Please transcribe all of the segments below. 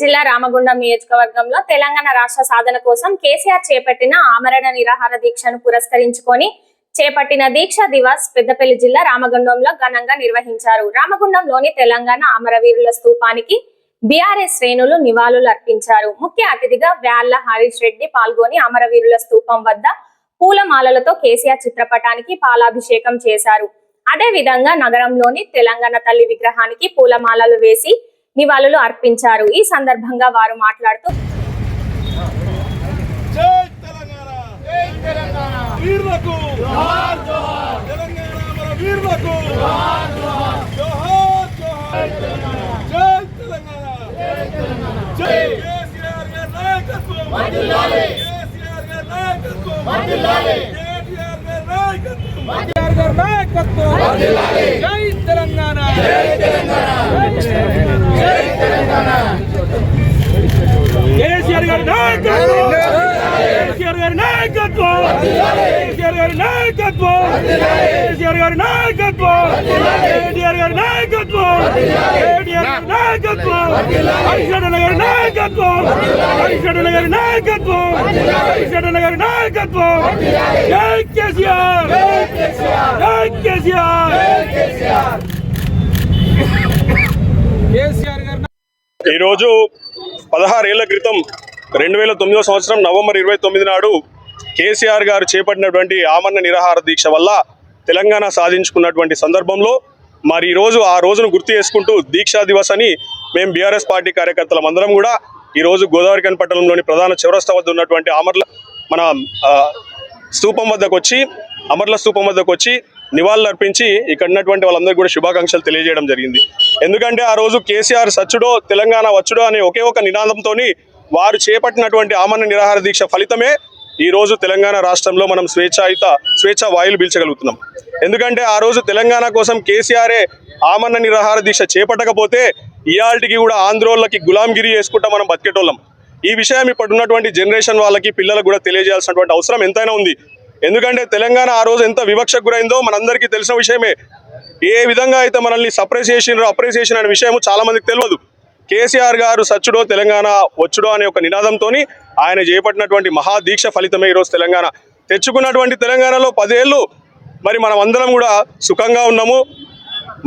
జిల్లా రామగుండం నియోజకవర్గంలో తెలంగాణ రాష్ట్ర సాధన కోసం కేసీఆర్ చేపట్టిన ఆమరణ నిరాహార దీక్షను పురస్కరించుకొని చేపట్టిన దీక్ష దివస్ పెద్దపల్లి జిల్లా రామగుండంలో ఘనంగా నిర్వహించారు. రామగుండంలోని తెలంగాణ అమరవీరుల స్తూపానికి బీఆర్ఎస్ శ్రేణులు నివాళులు అర్పించారు. ముఖ్య అతిథిగా వ్యాళ్ల హరీష్ రెడ్డి పాల్గొని అమరవీరుల స్తూపం వద్ద పూలమాలలతో కేసీఆర్ చిత్రపటానికి పాలాభిషేకం చేశారు. అదే విధంగా నగరంలోని తెలంగాణ తల్లి విగ్రహానికి పూలమాలలు వేసి నివాళులు అర్పించారు. ఈ సందర్భంగా వారు మాట్లాడుతూ కేసీఆర్ గారి నాయకత్వం, కేసీఆర్ గారి నాయకత్వం, కేసీఆర్ గారి నాయకత్వం, కేసీఆర్ గారి నాయకత్వం, కేటీఆర్ గారి నాయకత్వం, కేటీఆర్ గారి నాయకత్వం, హరిశరణ గారి నాయకత్వం, హరిశరణ గారి నాయకత్వం, హరిశరణ గారి నాయకత్వం. జై కేసీఆర్, జై కేసీఆర్. ఈరోజు 16 ఏళ్ల క్రితం 2009వ సంవత్సరం నవంబర్ 29 నాడు కేసీఆర్ గారు చేపట్టినటువంటి ఆమరణ నిరాహార దీక్ష వల్ల తెలంగాణ సాధించుకున్నటువంటి సందర్భంలో మరి ఈరోజు ఆ రోజును గుర్తు చేసుకుంటూ దీక్షా దివస్ అని మేము బీఆర్ఎస్ పార్టీ కార్యకర్తలం అందరం కూడా ఈరోజు గోదావరిఖని పట్టణంలోని ప్రధాన చౌరస్తా వద్ద ఉన్నటువంటి అమర్ల స్తూపం వద్దకు వచ్చి నివాళులు అర్పించి ఇక్కడ ఉన్నటువంటి వాళ్ళందరికీ కూడా శుభాకాంక్షలు తెలియజేయడం జరిగింది. ఎందుకంటే ఆ రోజు కేసీఆర్ సచ్చుడో తెలంగాణ వచ్చుడో అనే ఒకే ఒక నినాదంతో వారు చేపట్టినటువంటి ఆమరణ నిరాహార దీక్ష ఫలితమే ఈ రోజు తెలంగాణ రాష్ట్రంలో మనం స్వేచ్ఛా వాయులు పీల్చగలుగుతున్నాం. ఎందుకంటే ఆ రోజు తెలంగాణ కోసం కేసీఆరే ఆమరణ నిరాహార దీక్ష చేపట్టకపోతే ఇయాల్టికి కూడా ఆంధ్రోళ్ళకి గులాంగిరి చేసుకుంటా మనం బతికేటోళ్ళం. ఈ విషయం ఇప్పుడున్నటువంటి జనరేషన్ వాళ్ళకి పిల్లలకు కూడా తెలియజేయాల్సినటువంటి అవసరం ఎంతైనా ఉంది. ఎందుకంటే తెలంగాణ ఆ రోజు ఎంత వివక్షకు గురైందో మనందరికీ తెలిసిన విషయమే. ఏ విధంగా అయితే మనల్ని అప్రిసియేషన్ అనే విషయం చాలా మందికి తెలియదు. కేసీఆర్ గారు సచ్చుడో తెలంగాణ వచ్చుడో అనే ఒక నినాదంతో ఆయన చేపట్టినటువంటి మహాదీక్ష ఫలితమే ఈరోజు తెలంగాణ తెచ్చుకున్నటువంటి తెలంగాణలో 10 ఏళ్ళు మరి మనం అందరం కూడా సుఖంగా ఉన్నాము.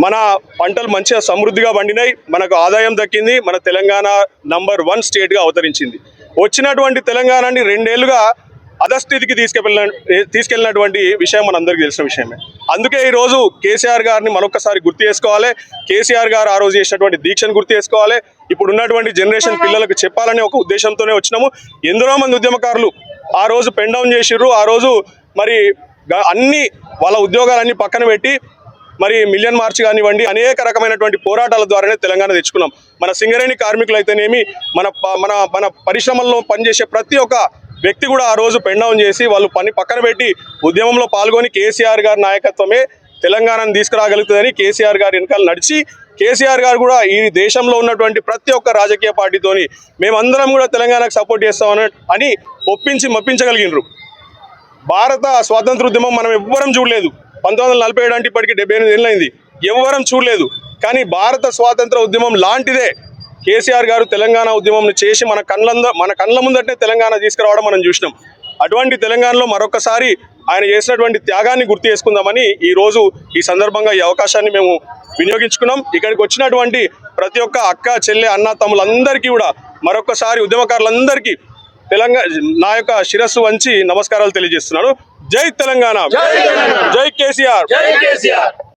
మన పంటలు మంచిగా సమృద్ధిగా పండినాయి, మనకు ఆదాయం దక్కింది, మన తెలంగాణ నంబర్ 1 స్టేట్గా అవతరించింది. వచ్చినటువంటి తెలంగాణని 2 ఏళ్ళుగా అధస్థితికి తీసుకెళ్ళినటువంటి విషయం మనందరికీ తెలిసిన విషయమే. అందుకే ఈరోజు కేసీఆర్ గారిని మరొకసారి గుర్తు చేసుకోవాలి. కేసీఆర్ గారు ఆ రోజు చేసినటువంటి దీక్షను గుర్తు చేసుకోవాలి. ఇప్పుడు ఉన్నటువంటి జనరేషన్ పిల్లలకు చెప్పాలనే ఒక ఉద్దేశంతోనే వచ్చినాము. ఎందరో మంది ఉద్యమకారులు ఆ రోజు పెన్ డౌన్ చేసిర్రు. ఆ రోజు మరి అన్ని వాళ్ళ ఉద్యోగాలన్నీ పక్కన పెట్టి మరి మిలియన్ మార్చ్ కానివ్వండి అనేక రకమైనటువంటి పోరాటాల ద్వారానే తెలంగాణ తెచ్చుకున్నాం. మన సింగరేణి కార్మికులు అయితేనేమి మన మన మన పరిశ్రమల్లో పనిచేసే ప్రతి ఒక్క వ్యక్తి కూడా ఆ రోజు పెన్ డౌన్ చేసి వాళ్ళు పని పక్కన పెట్టి ఉద్యమంలో పాల్గొని కేసీఆర్ గారి నాయకత్వమే తెలంగాణను తీసుకురాగలుగుతుందని కేసీఆర్ గారి వెనకాల నడిచి కేసీఆర్ గారు కూడా ఈ దేశంలో ఉన్నటువంటి ప్రతి ఒక్క రాజకీయ పార్టీతోని మేమందరం కూడా తెలంగాణకు సపోర్ట్ చేస్తామని మప్పించగలిగినరు. భారత స్వాతంత్ర ఉద్యమం మనం ఎవ్వరం చూడలేదు. 1947 అంటే ఇప్పటికి 78 ఏళ్ళైంది, ఎవ్వరం చూడలేదు. కానీ భారత స్వాతంత్ర ఉద్యమం లాంటిదే కేసీఆర్ గారు తెలంగాణ ఉద్యమం చేసి మన కళ్ళ ముందటనే తెలంగాణ తీసుకురావడం మనం చూసినాం. అటువంటి తెలంగాణలో మరొకసారి ఆయన చేసినటువంటి త్యాగాన్ని గుర్తు చేసుకుందామని ఈరోజు ఈ సందర్భంగా ఈ అవకాశాన్ని మేము వినియోగించుకున్నాం. ఇక్కడికి వచ్చినటువంటి ప్రతి ఒక్క అక్క చెల్లె అన్న తమ్ములందరికీ కూడా మరొకసారి ఉద్యమకారులందరికీ నా యొక్క శిరస్సు వంచి నమస్కారాలు తెలియజేస్తున్నాను. జై తెలంగాణ, జై కేసీఆర్.